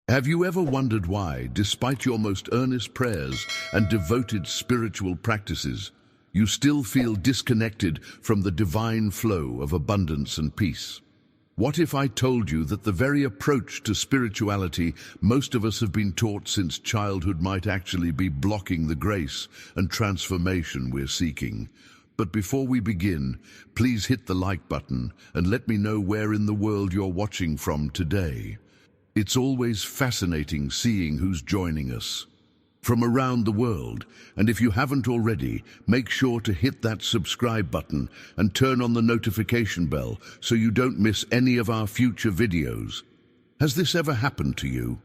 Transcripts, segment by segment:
Have you ever wondered why, despite your most earnest prayers and devoted spiritual practices, you still feel disconnected from the divine flow of abundance and peace? What if I told you that the very approach to spirituality most of us have been taught since childhood might actually be blocking the grace and transformation we're seeking? But before we begin, please hit the like button and let me know where in the world you're watching from today. It's always fascinating seeing who's joining us from around the world, and if you haven't already, make sure to hit that subscribe button and turn on the notification bell so you don't miss any of our future videos. Has this ever happened to you?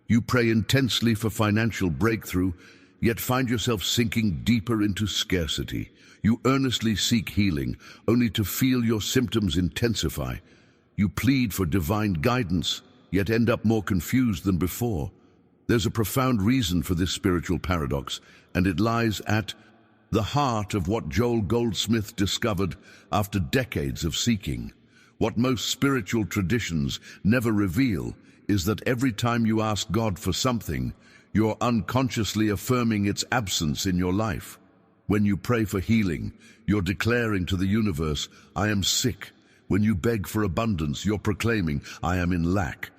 You pray intensely for financial breakthrough, yet find yourself sinking deeper into scarcity. You earnestly seek healing, only to feel your symptoms intensify. You plead for divine guidance, yet end up more confused than before. There's a profound reason for this spiritual paradox, and it lies at the heart of what Joel Goldsmith discovered after decades of seeking. What most spiritual traditions never reveal is that every time you ask God for something, you're unconsciously affirming its absence in your life. When you pray for healing, you're declaring to the universe, "I am sick." When you beg for abundance, you're proclaiming, "I am in lack."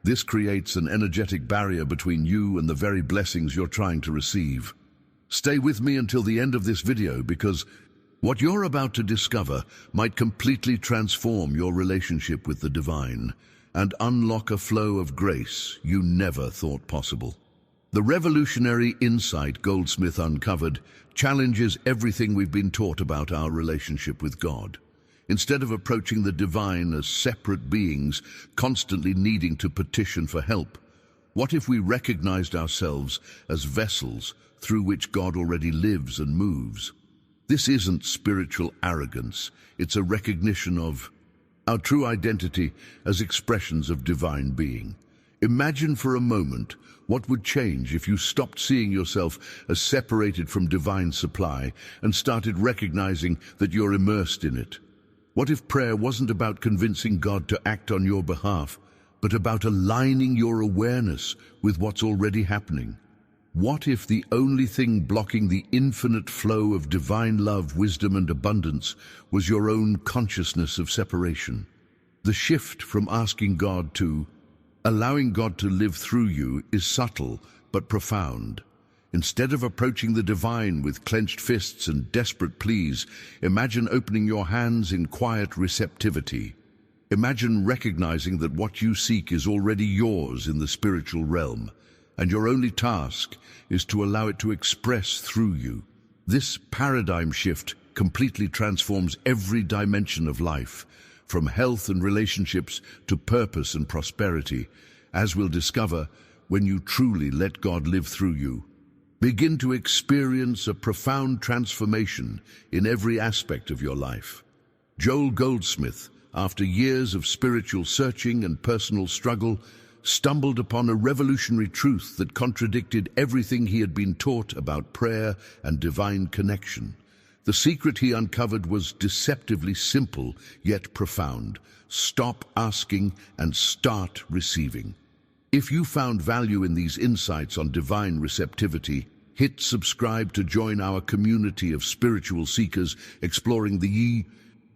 This creates an energetic barrier between you and the very blessings you're trying to receive. Stay with me until the end of this video, because what you're about to discover might completely transform your relationship with the divine and unlock a flow of grace you never thought possible. The revolutionary insight Goldsmith uncovered challenges everything we've been taught about our relationship with God. Instead of approaching the divine as separate beings, constantly needing to petition for help, what if we recognized ourselves as vessels through which God already lives and moves? This isn't spiritual arrogance, it's a recognition of our true identity as expressions of divine being. Imagine for a moment what would change if you stopped seeing yourself as separated from divine supply and started recognizing that you're immersed in it. What if prayer wasn't about convincing God to act on your behalf, but about aligning your awareness with what's already happening? What if the only thing blocking the infinite flow of divine love, wisdom, and abundance was your own consciousness of separation? The shift from asking God to allowing God to live through you is subtle but profound. Instead of approaching the divine with clenched fists and desperate pleas, imagine opening your hands in quiet receptivity. Imagine recognizing that what you seek is already yours in the spiritual realm, and your only task is to allow it to express through you. This paradigm shift completely transforms every dimension of life, from health and relationships to purpose and prosperity, as we'll discover when you truly let God live through you. Begin to experience a profound transformation in every aspect of your life. Joel Goldsmith, after years of spiritual searching and personal struggle, stumbled upon a revolutionary truth that contradicted everything he had been taught about prayer and divine connection. The secret he uncovered was deceptively simple, yet profound. Stop asking and start receiving. If you found value in these insights on divine receptivity, hit subscribe to join our community of spiritual seekers exploring the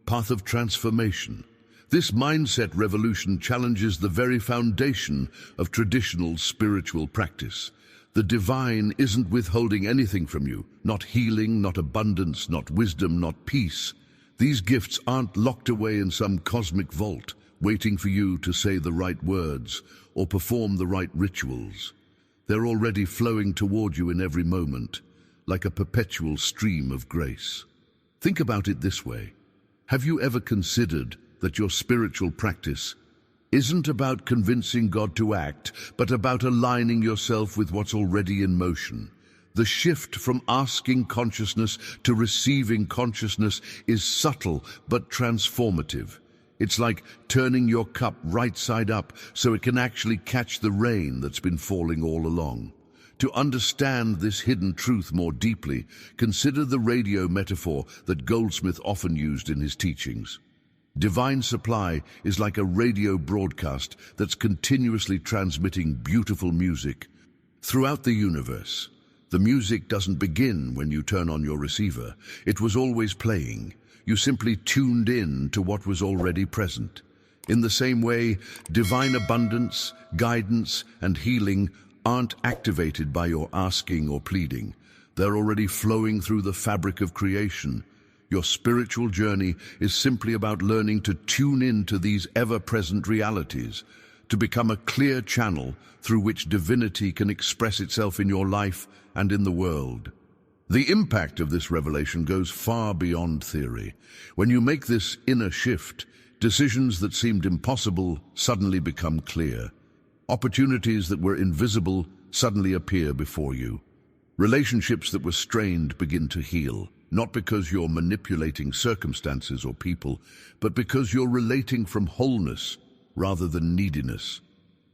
path of transformation. This mindset revolution challenges the very foundation of traditional spiritual practice. The divine isn't withholding anything from you, not healing, not abundance, not wisdom, not peace. These gifts aren't locked away in some cosmic vault, waiting for you to say the right words or perform the right rituals. They're already flowing toward you in every moment, like a perpetual stream of grace. Think about it this way. Have you ever considered that your spiritual practice isn't about convincing God to act, but about aligning yourself with what's already in motion? The shift from asking consciousness to receiving consciousness is subtle but transformative. It's like turning your cup right side up so it can actually catch the rain that's been falling all along. To understand this hidden truth more deeply, consider the radio metaphor that Goldsmith often used in his teachings. Divine supply is like a radio broadcast that's continuously transmitting beautiful music throughout the universe. The music doesn't begin when you turn on your receiver. It was always playing. You simply tuned in to what was already present. In the same way, divine abundance, guidance, and healing aren't activated by your asking or pleading. They're already flowing through the fabric of creation. Your spiritual journey is simply about learning to tune in to these ever-present realities, to become a clear channel through which divinity can express itself in your life and in the world. The impact of this revelation goes far beyond theory. When you make this inner shift, decisions that seemed impossible suddenly become clear. Opportunities that were invisible suddenly appear before you. Relationships that were strained begin to heal, not because you're manipulating circumstances or people, but because you're relating from wholeness rather than neediness.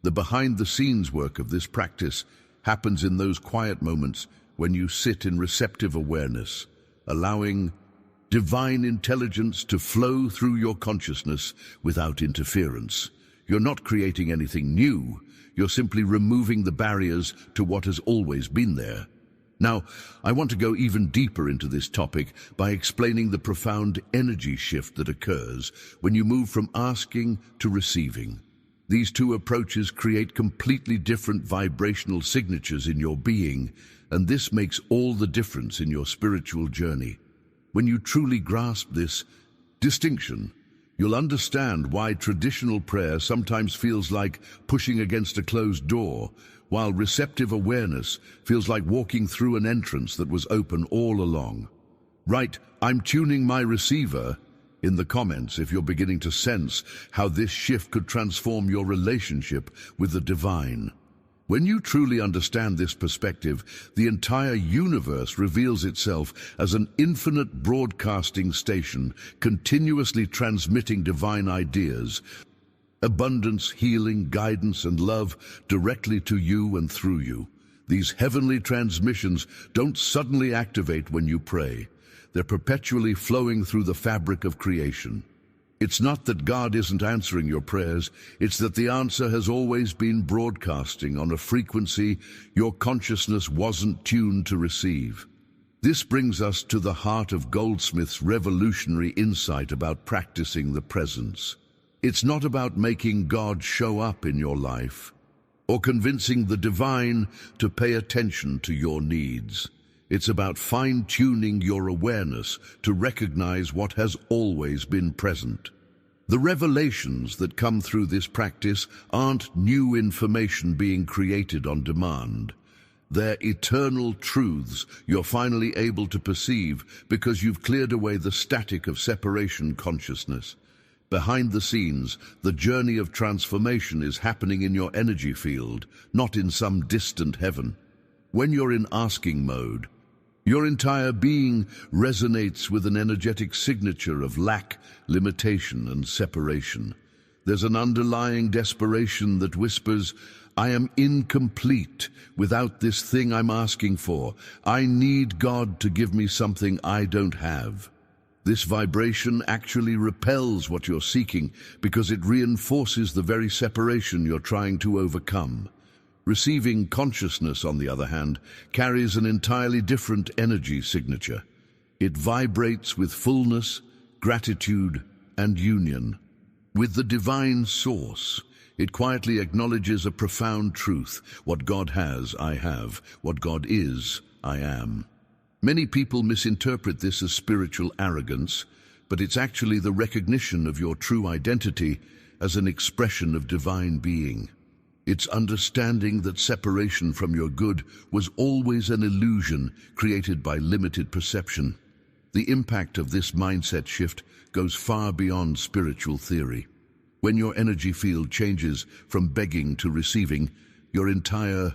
The behind-the-scenes work of this practice happens in those quiet moments when you sit in receptive awareness, allowing divine intelligence to flow through your consciousness without interference. You're not creating anything new, you're simply removing the barriers to what has always been there. Now, I want to go even deeper into this topic by explaining the profound energy shift that occurs when you move from asking to receiving. These two approaches create completely different vibrational signatures in your being, and this makes all the difference in your spiritual journey. When you truly grasp this distinction, you'll understand why traditional prayer sometimes feels like pushing against a closed door, while receptive awareness feels like walking through an entrance that was open all along. Write, "I'm tuning my receiver," in the comments if you're beginning to sense how this shift could transform your relationship with the divine. When you truly understand this perspective, the entire universe reveals itself as an infinite broadcasting station, continuously transmitting divine ideas, abundance, healing, guidance, and love directly to you and through you. These heavenly transmissions don't suddenly activate when you pray. They're perpetually flowing through the fabric of creation. It's not that God isn't answering your prayers, it's that the answer has always been broadcasting on a frequency your consciousness wasn't tuned to receive. This brings us to the heart of Goldsmith's revolutionary insight about practicing the presence. It's not about making God show up in your life or convincing the divine to pay attention to your needs. It's about fine-tuning your awareness to recognize what has always been present. The revelations that come through this practice aren't new information being created on demand. They're eternal truths you're finally able to perceive because you've cleared away the static of separation consciousness. Behind the scenes, the journey of transformation is happening in your energy field, not in some distant heaven. When you're in asking mode, your entire being resonates with an energetic signature of lack, limitation, and separation. There's an underlying desperation that whispers, "I am incomplete without this thing I'm asking for. I need God to give me something I don't have." This vibration actually repels what you're seeking because it reinforces the very separation you're trying to overcome. Receiving consciousness, on the other hand, carries an entirely different energy signature. It vibrates with fullness, gratitude, and union. With the divine source, it quietly acknowledges a profound truth. What God has, I have. What God is, I am. Many people misinterpret this as spiritual arrogance, but it's actually the recognition of your true identity as an expression of divine being. It's understanding that separation from your good was always an illusion created by limited perception. The impact of this mindset shift goes far beyond spiritual theory. When your energy field changes from begging to receiving, your entire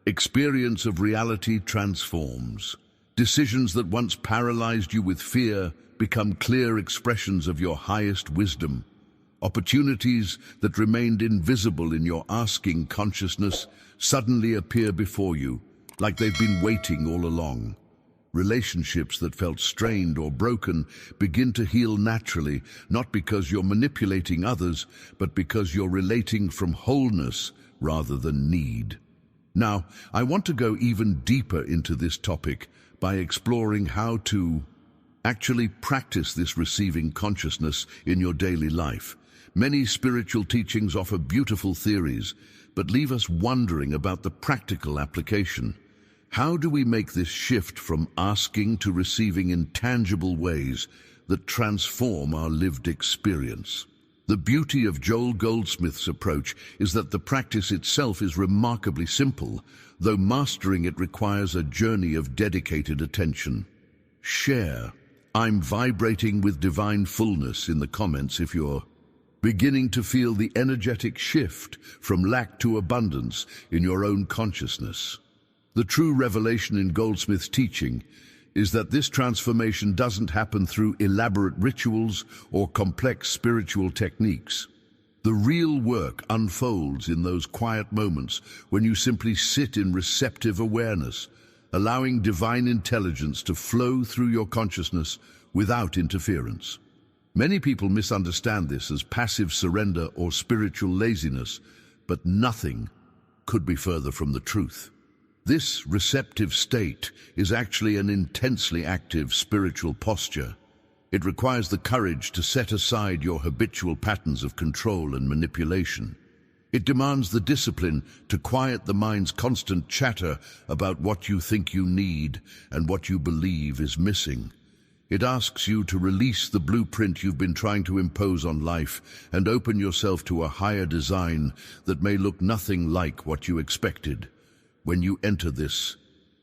experience of reality transforms. Decisions that once paralyzed you with fear become clear expressions of your highest wisdom. Opportunities that remained invisible in your asking consciousness suddenly appear before you, like they've been waiting all along. Relationships that felt strained or broken begin to heal naturally, not because you're manipulating others, but because you're relating from wholeness rather than need. Now, I want to go even deeper into this topic by exploring how to actually practice this receiving consciousness in your daily life. Many spiritual teachings offer beautiful theories, but leave us wondering about the practical application. How do we make this shift from asking to receiving in tangible ways that transform our lived experience? The beauty of Joel Goldsmith's approach is that the practice itself is remarkably simple, though mastering it requires a journey of dedicated attention. Share "I'm vibrating with divine fullness" in the comments if you're beginning to feel the energetic shift from lack to abundance in your own consciousness. The true revelation in Goldsmith's teaching is that this transformation doesn't happen through elaborate rituals or complex spiritual techniques. The real work unfolds in those quiet moments when you simply sit in receptive awareness, allowing divine intelligence to flow through your consciousness without interference. Many people misunderstand this as passive surrender or spiritual laziness, but nothing could be further from the truth. This receptive state is actually an intensely active spiritual posture. It requires the courage to set aside your habitual patterns of control and manipulation. It demands the discipline to quiet the mind's constant chatter about what you think you need and what you believe is missing. It asks you to release the blueprint you've been trying to impose on life and open yourself to a higher design that may look nothing like what you expected. When you enter this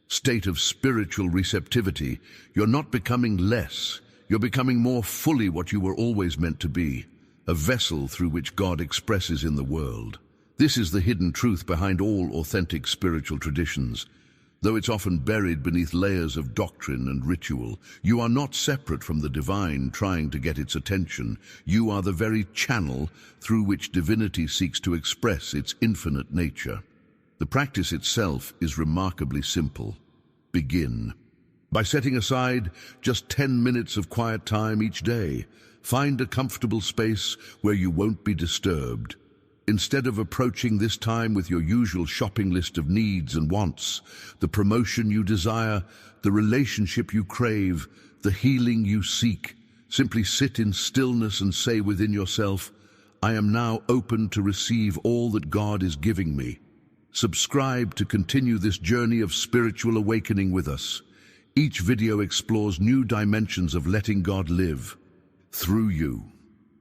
state of spiritual receptivity, you're not becoming less, you're becoming more fully what you were always meant to be, a vessel through which God expresses in the world. This is the hidden truth behind all authentic spiritual traditions. Though it's often buried beneath layers of doctrine and ritual, you are not separate from the divine trying to get its attention. You are the very channel through which divinity seeks to express its infinite nature. The practice itself is remarkably simple. Begin by setting aside just 10 minutes of quiet time each day. Find a comfortable space where you won't be disturbed. Instead of approaching this time with your usual shopping list of needs and wants, the promotion you desire, the relationship you crave, the healing you seek, simply sit in stillness and say within yourself, "I am now open to receive all that God is giving me." Subscribe to continue this journey of spiritual awakening with us. Each video explores new dimensions of letting God live through you.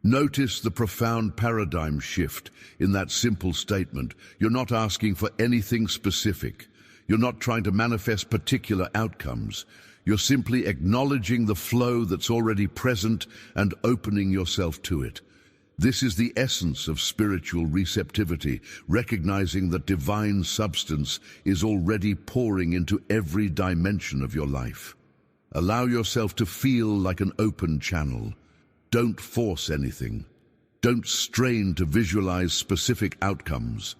Notice the profound paradigm shift in that simple statement. You're not asking for anything specific. You're not trying to manifest particular outcomes. You're simply acknowledging the flow that's already present and opening yourself to it. This is the essence of spiritual receptivity, recognizing that divine substance is already pouring into every dimension of your life. Allow yourself to feel like an open channel. Don't force anything. Don't strain to visualize specific outcomes.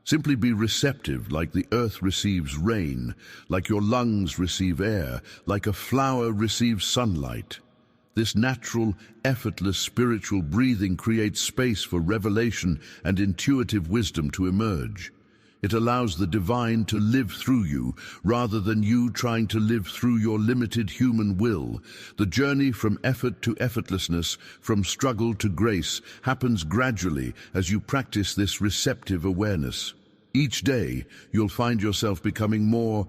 Simply be receptive, like the earth receives rain, like your lungs receive air, like a flower receives sunlight. This natural, effortless spiritual breathing creates space for revelation and intuitive wisdom to emerge. It allows the divine to live through you, rather than you trying to live through your limited human will. The journey from effort to effortlessness, from struggle to grace, happens gradually as you practice this receptive awareness. Each day, you'll find yourself becoming more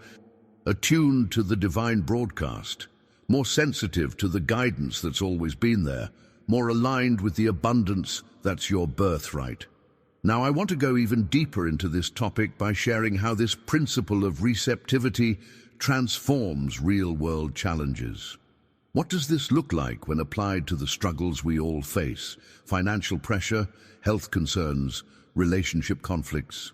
attuned to the divine broadcast, more sensitive to the guidance that's always been there, more aligned with the abundance that's your birthright. Now, I want to go even deeper into this topic by sharing how this principle of receptivity transforms real-world challenges. What does this look like when applied to the struggles we all face? Financial pressure, health concerns, relationship conflicts.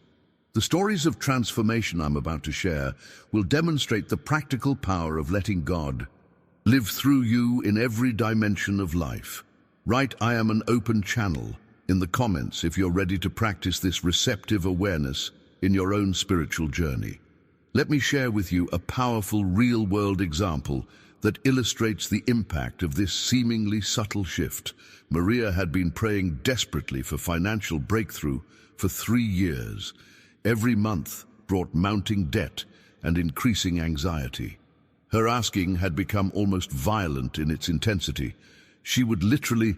The stories of transformation I'm about to share will demonstrate the practical power of letting God live through you in every dimension of life. Write "I am an open channel" in the comments if you're ready to practice this receptive awareness in your own spiritual journey. Let me share with you a powerful real-world example that illustrates the impact of this seemingly subtle shift. Maria had been praying desperately for financial breakthrough for 3 years. Every month brought mounting debt and increasing anxiety. Her asking had become almost violent in its intensity. She would literally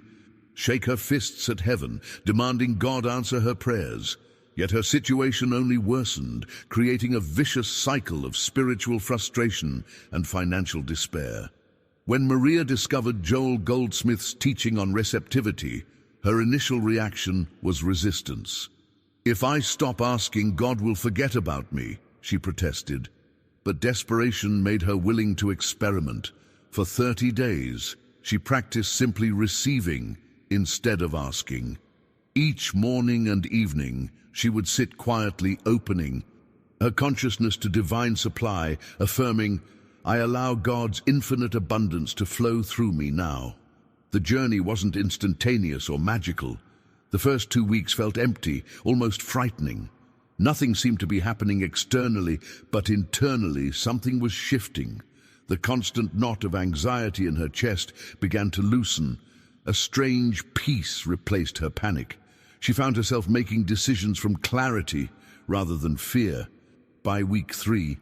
shake her fists at heaven, demanding God answer her prayers. Yet her situation only worsened, creating a vicious cycle of spiritual frustration and financial despair. When Maria discovered Joel Goldsmith's teaching on receptivity, her initial reaction was resistance. "If I stop asking, God will forget about me," she protested. But desperation made her willing to experiment. For 30 days, she practiced simply receiving instead of asking. Each morning and evening, she would sit quietly opening her consciousness to divine supply, affirming, "I allow God's infinite abundance to flow through me now." The journey wasn't instantaneous or magical. The first 2 weeks felt empty, almost frightening. Nothing seemed to be happening externally, but internally something was shifting. The constant knot of anxiety in her chest began to loosen. A strange peace replaced her panic. She found herself making decisions from clarity rather than fear. By week 3,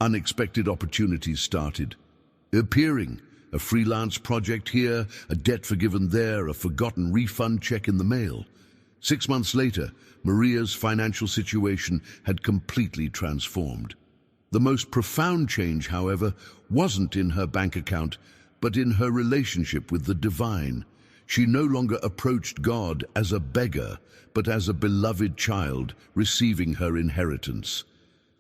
unexpected opportunities started appearing. A freelance project here, a debt forgiven there, a forgotten refund check in the mail. 6 months later, Maria's financial situation had completely transformed. The most profound change, however, wasn't in her bank account, but in her relationship with the divine. She no longer approached God as a beggar, but as a beloved child receiving her inheritance.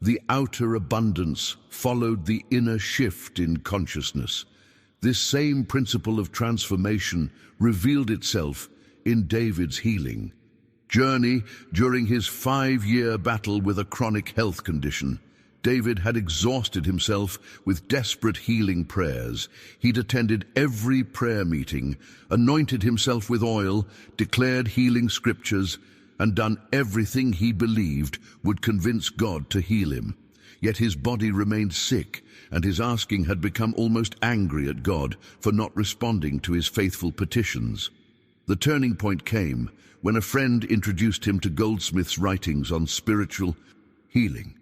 The outer abundance followed the inner shift in consciousness. This same principle of transformation revealed itself in David's healing journey. During his 5-year battle with a chronic health condition, David had exhausted himself with desperate healing prayers. He'd attended every prayer meeting, anointed himself with oil, declared healing scriptures, and done everything he believed would convince God to heal him. Yet his body remained sick, and his asking had become almost angry at God for not responding to his faithful petitions. The turning point came when a friend introduced him to Goldsmith's writings on spiritual healing.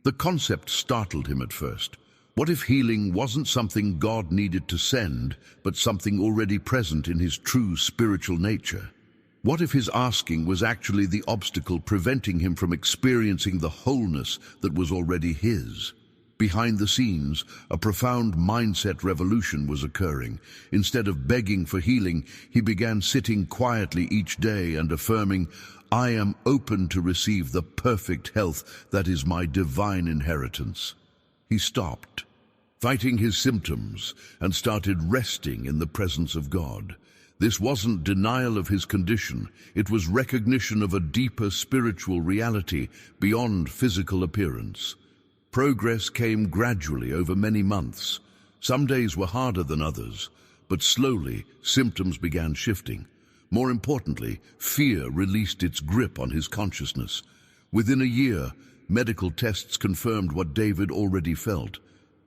The concept startled him at first. What if healing wasn't something God needed to send, but something already present in his true spiritual nature? What if his asking was actually the obstacle preventing him from experiencing the wholeness that was already his? Behind the scenes, a profound mindset revolution was occurring. Instead of begging for healing, he began sitting quietly each day and affirming, "I am open to receive the perfect health that is my divine inheritance." He stopped fighting his symptoms and started resting in the presence of God. This wasn't denial of his condition, it was recognition of a deeper spiritual reality beyond physical appearance. Progress came gradually over many months. Some days were harder than others, but slowly symptoms began shifting. More importantly, fear released its grip on his consciousness. Within a year, medical tests confirmed what David already felt: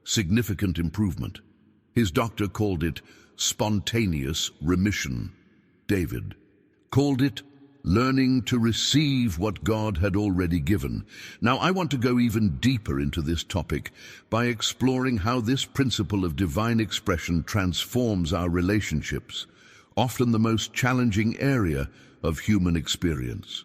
significant improvement. His doctor called it spontaneous remission. David called it learning to receive what God had already given. Now, I want to go even deeper into this topic by exploring how this principle of divine expression transforms our relationships, often the most challenging area of human experience.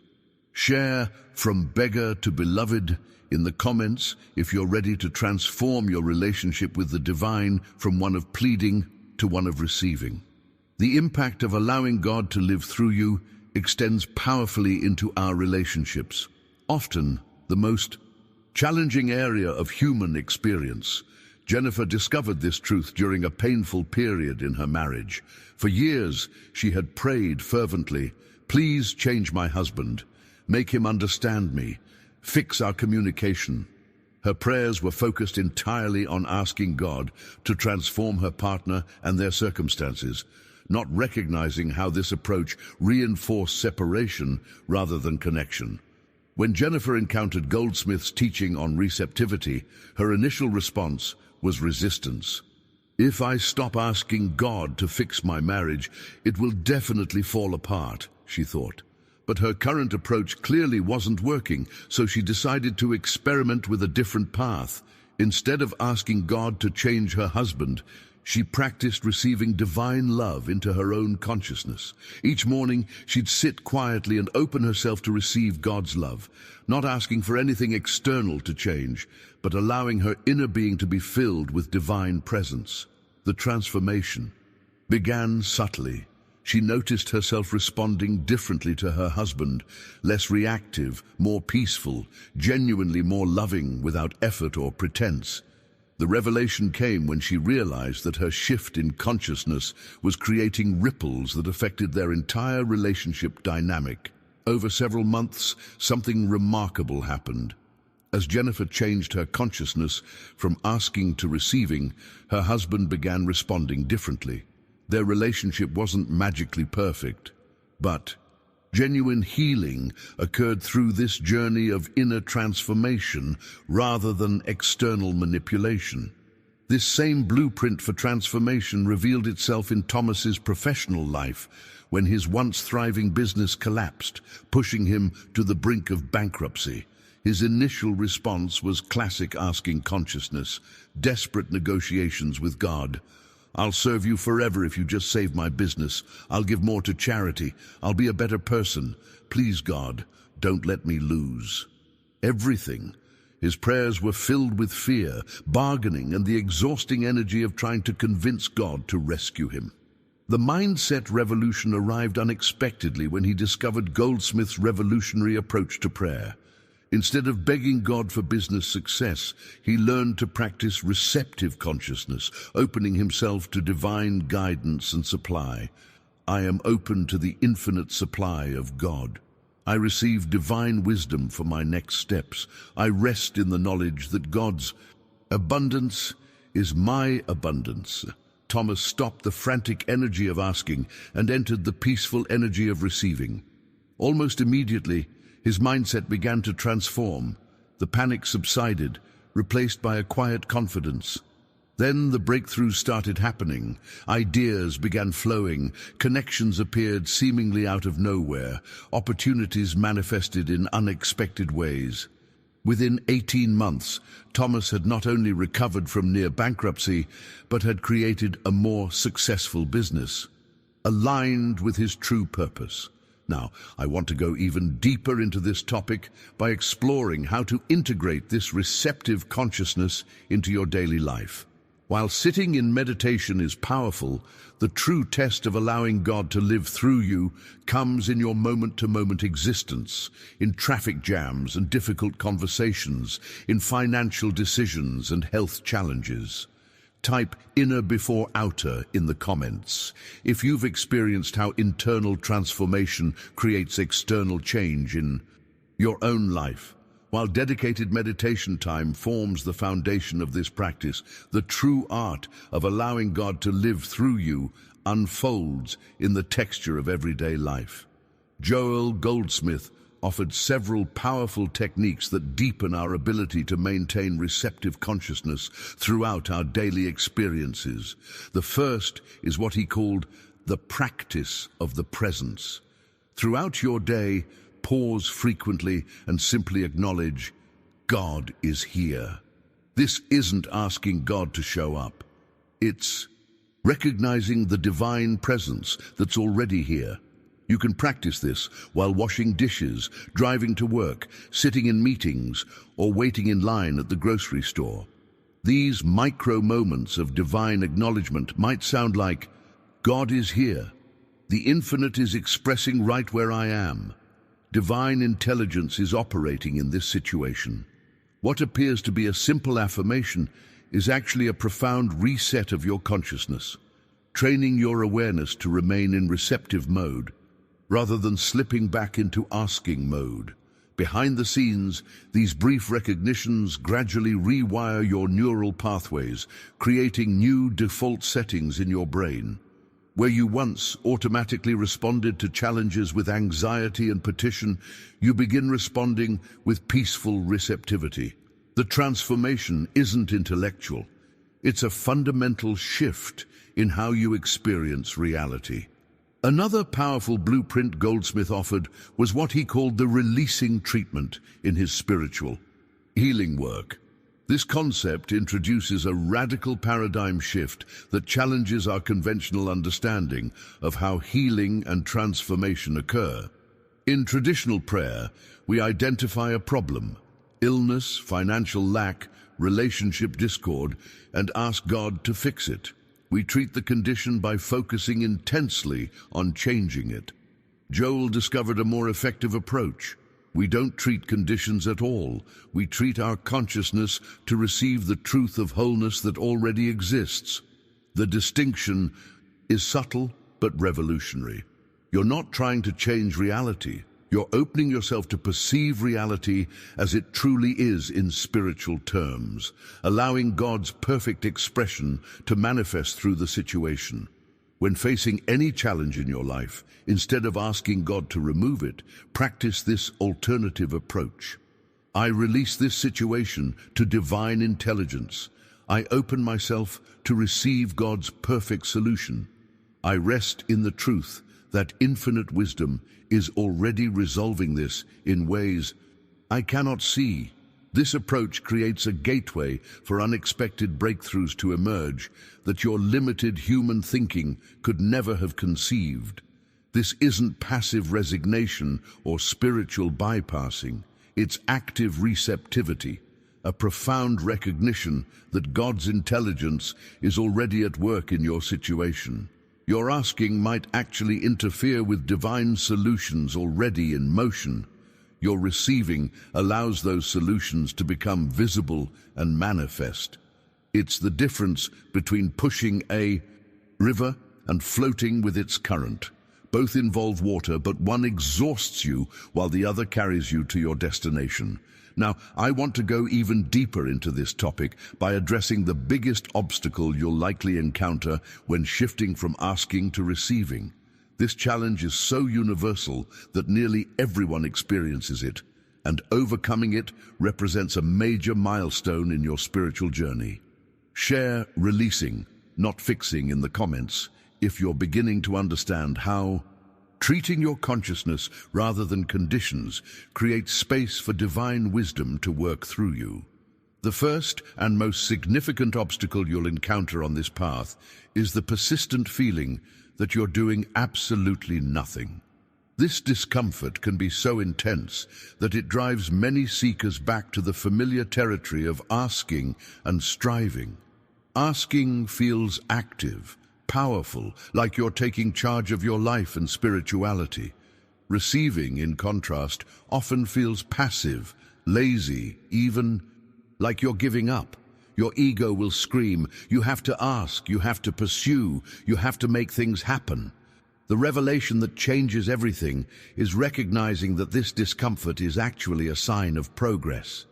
Share From Beggar to Beloved in the comments if you're ready to transform your relationship with the divine from one of pleading to one of receiving. The impact of allowing God to live through you extends powerfully into our relationships, often the most challenging area of human experience. Jennifer discovered this truth during a painful period in her marriage. For years, she had prayed fervently, "Please change my husband, make him understand me, fix our communication." Her prayers were focused entirely on asking God to transform her partner and their circumstances, not recognizing how this approach reinforced separation rather than connection. When Jennifer encountered Goldsmith's teaching on receptivity, her initial response was resistance. "If I stop asking God to fix my marriage, it will definitely fall apart," she thought. But her current approach clearly wasn't working, so she decided to experiment with a different path. Instead of asking God to change her husband, she practiced receiving divine love into her own consciousness. Each morning, she'd sit quietly and open herself to receive God's love, not asking for anything external to change, but allowing her inner being to be filled with divine presence. The transformation began subtly. She noticed herself responding differently to her husband, less reactive, more peaceful, genuinely more loving without effort or pretense. The revelation came when she realized that her shift in consciousness was creating ripples that affected their entire relationship dynamic. Over several months, something remarkable happened. As Jennifer changed her consciousness from asking to receiving, her husband began responding differently. Their relationship wasn't magically perfect, but genuine healing occurred through this journey of inner transformation rather than external manipulation. This same blueprint for transformation revealed itself in Thomas's professional life when his once thriving business collapsed, pushing him to the brink of bankruptcy. His initial response was classic asking consciousness, desperate negotiations with God. "I'll serve you forever if you just save my business. I'll give more to charity. I'll be a better person. Please, God, don't let me lose." Everything. His prayers were filled with fear, bargaining, and the exhausting energy of trying to convince God to rescue him. The mindset revolution arrived unexpectedly when he discovered Goldsmith's revolutionary approach to prayer. Instead of begging God for business success, he learned to practice receptive consciousness, opening himself to divine guidance and supply. "I am open to the infinite supply of God. I receive divine wisdom for my next steps. I rest in the knowledge that God's abundance is my abundance." Thomas stopped the frantic energy of asking and entered the peaceful energy of receiving. Almost immediately, his mindset began to transform. The panic subsided, replaced by a quiet confidence. Then the breakthroughs started happening. Ideas began flowing. Connections appeared seemingly out of nowhere. Opportunities manifested in unexpected ways. Within 18 months, Thomas had not only recovered from near bankruptcy, but had created a more successful business, aligned with his true purpose. Now, I want to go even deeper into this topic by exploring how to integrate this receptive consciousness into your daily life. While sitting in meditation is powerful, the true test of allowing God to live through you comes in your moment-to-moment existence, in traffic jams and difficult conversations, in financial decisions and health challenges. Type "inner before outer" in the comments if you've experienced how internal transformation creates external change in your own life. While dedicated meditation time forms the foundation of this practice, the true art of allowing God to live through you unfolds in the texture of everyday life. Joel Goldsmith offered several powerful techniques that deepen our ability to maintain receptive consciousness throughout our daily experiences. The first is what he called the practice of the presence. Throughout your day, pause frequently and simply acknowledge, God is here. This isn't asking God to show up. It's recognizing the divine presence that's already here. You can practice this while washing dishes, driving to work, sitting in meetings, or waiting in line at the grocery store. These micro moments of divine acknowledgement might sound like, God is here. The infinite is expressing right where I am. Divine intelligence is operating in this situation. What appears to be a simple affirmation is actually a profound reset of your consciousness, training your awareness to remain in receptive mode, rather than slipping back into asking mode. Behind the scenes, these brief recognitions gradually rewire your neural pathways, creating new default settings in your brain. Where you once automatically responded to challenges with anxiety and petition, you begin responding with peaceful receptivity. The transformation isn't intellectual. It's a fundamental shift in how you experience reality. Another powerful blueprint Goldsmith offered was what he called the releasing treatment in his spiritual healing work. This concept introduces a radical paradigm shift that challenges our conventional understanding of how healing and transformation occur. In traditional prayer, we identify a problem, illness, financial lack, relationship discord, and ask God to fix it. We treat the condition by focusing intensely on changing it. Joel discovered a more effective approach. We don't treat conditions at all. We treat our consciousness to receive the truth of wholeness that already exists. The distinction is subtle but revolutionary. You're not trying to change reality. You're opening yourself to perceive reality as it truly is in spiritual terms, allowing God's perfect expression to manifest through the situation. When facing any challenge in your life, instead of asking God to remove it, practice this alternative approach. I release this situation to divine intelligence. I open myself to receive God's perfect solution. I rest in the truth that infinite wisdom is already resolving this in ways I cannot see. This approach creates a gateway for unexpected breakthroughs to emerge that your limited human thinking could never have conceived. This isn't passive resignation or spiritual bypassing. It's active receptivity, a profound recognition that God's intelligence is already at work in your situation. Your asking might actually interfere with divine solutions already in motion. Your receiving allows those solutions to become visible and manifest. It's the difference between pushing a river and floating with its current. Both involve water, but one exhausts you while the other carries you to your destination. Now, I want to go even deeper into this topic by addressing the biggest obstacle you'll likely encounter when shifting from asking to receiving. This challenge is so universal that nearly everyone experiences it, and overcoming it represents a major milestone in your spiritual journey. Share releasing, not fixing in the comments if you're beginning to understand how treating your consciousness rather than conditions creates space for divine wisdom to work through you. The first and most significant obstacle you'll encounter on this path is the persistent feeling that you're doing absolutely nothing. This discomfort can be so intense that it drives many seekers back to the familiar territory of asking and striving. Asking feels active, powerful, like you're taking charge of your life and spirituality. Receiving, in contrast, often feels passive, lazy, even like you're giving up. Your ego will scream, you have to ask, you have to pursue, you have to make things happen. The revelation that changes everything is recognizing that this discomfort is actually a sign of progress.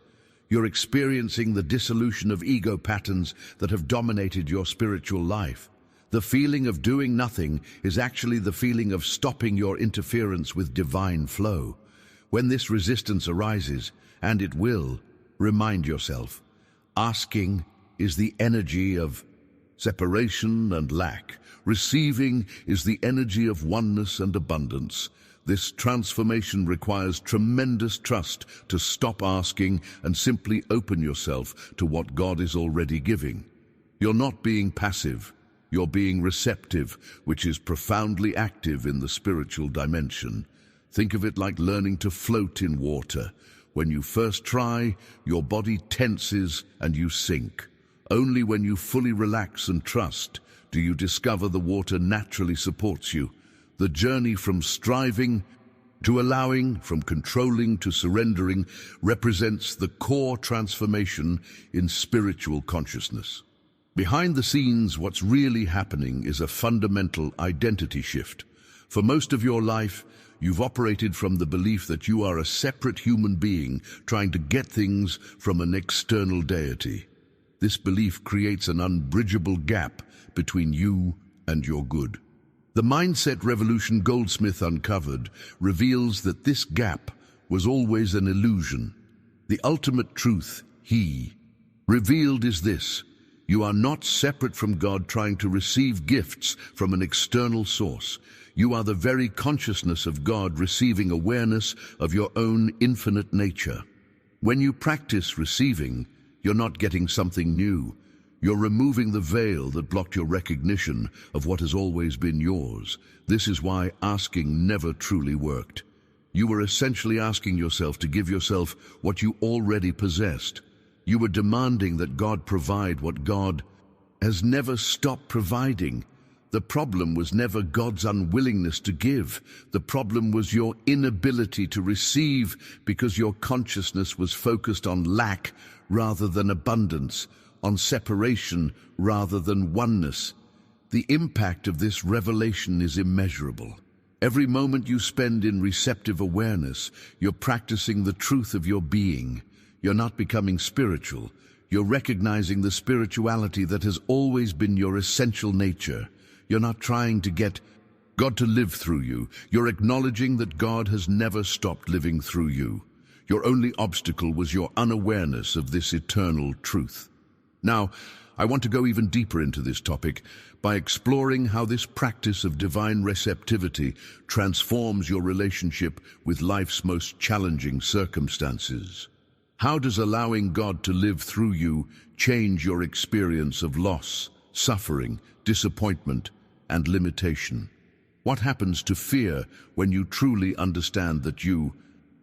You're experiencing the dissolution of ego patterns that have dominated your spiritual life. The feeling of doing nothing is actually the feeling of stopping your interference with divine flow. When this resistance arises, and it will, remind yourself, asking is the energy of separation and lack. Receiving is the energy of oneness and abundance. This transformation requires tremendous trust to stop asking and simply open yourself to what God is already giving. You're not being passive. You're being receptive, which is profoundly active in the spiritual dimension. Think of it like learning to float in water. When you first try, your body tenses and you sink. Only when you fully relax and trust do you discover the water naturally supports you. The journey from striving to allowing, from controlling to surrendering, represents the core transformation in spiritual consciousness. Behind the scenes, what's really happening is a fundamental identity shift. For most of your life, you've operated from the belief that you are a separate human being trying to get things from an external deity. This belief creates an unbridgeable gap between you and your good. The mindset revolution Goldsmith uncovered reveals that this gap was always an illusion. The ultimate truth he revealed is this: you are not separate from God trying to receive gifts from an external source. You are the very consciousness of God receiving awareness of your own infinite nature. When you practice receiving, you're not getting something new. You're removing the veil that blocked your recognition of what has always been yours. This is why asking never truly worked. You were essentially asking yourself to give yourself what you already possessed. You were demanding that God provide what God has never stopped providing. The problem was never God's unwillingness to give. The problem was your inability to receive because your consciousness was focused on lack rather than abundance, on separation rather than oneness. The impact of this revelation is immeasurable. Every moment you spend in receptive awareness, you're practicing the truth of your being. You're not becoming spiritual. You're recognizing the spirituality that has always been your essential nature. You're not trying to get God to live through you. You're acknowledging that God has never stopped living through you. Your only obstacle was your unawareness of this eternal truth. Now, I want to go even deeper into this topic by exploring how this practice of divine receptivity transforms your relationship with life's most challenging circumstances. How does allowing God to live through you change your experience of loss, suffering, disappointment, and limitation? What happens to fear when you truly understand that you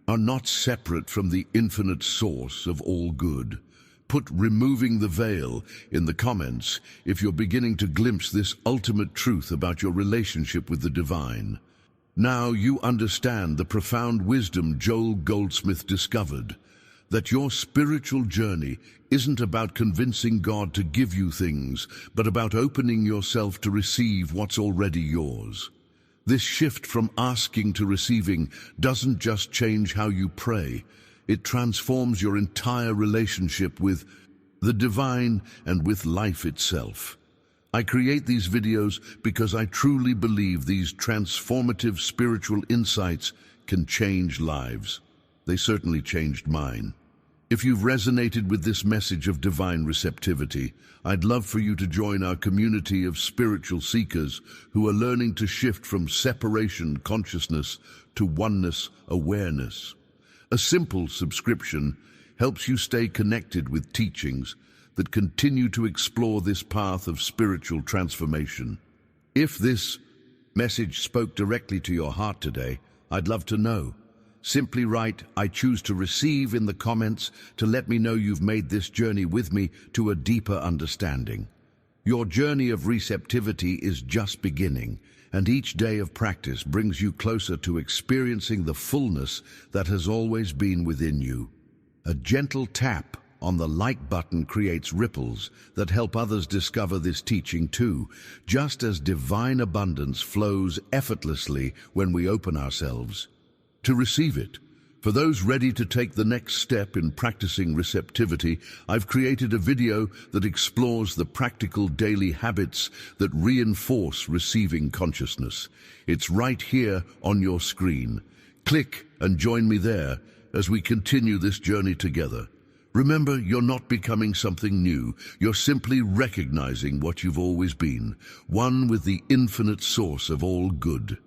are not separate from the infinite source of all good? Put "removing the veil" in the comments if you're beginning to glimpse this ultimate truth about your relationship with the divine. Now you understand the profound wisdom Joel Goldsmith discovered, that your spiritual journey isn't about convincing God to give you things, but about opening yourself to receive what's already yours. This shift from asking to receiving doesn't just change how you pray, it transforms your entire relationship with the divine and with life itself. I create these videos because I truly believe these transformative spiritual insights can change lives. They certainly changed mine. If you've resonated with this message of divine receptivity, I'd love for you to join our community of spiritual seekers who are learning to shift from separation consciousness to oneness awareness. A simple subscription helps you stay connected with teachings that continue to explore this path of spiritual transformation. If this message spoke directly to your heart today, I'd love to know. Simply write "I choose to receive" in the comments to let me know you've made this journey with me to a deeper understanding. Your journey of receptivity is just beginning, and each day of practice brings you closer to experiencing the fullness that has always been within you. A gentle tap on the like button creates ripples that help others discover this teaching too, just as divine abundance flows effortlessly when we open ourselves to receive it. For those ready to take the next step in practicing receptivity, I've created a video that explores the practical daily habits that reinforce receiving consciousness. It's right here on your screen. Click and join me there as we continue this journey together. Remember, you're not becoming something new. You're simply recognizing what you've always been, one with the infinite source of all good.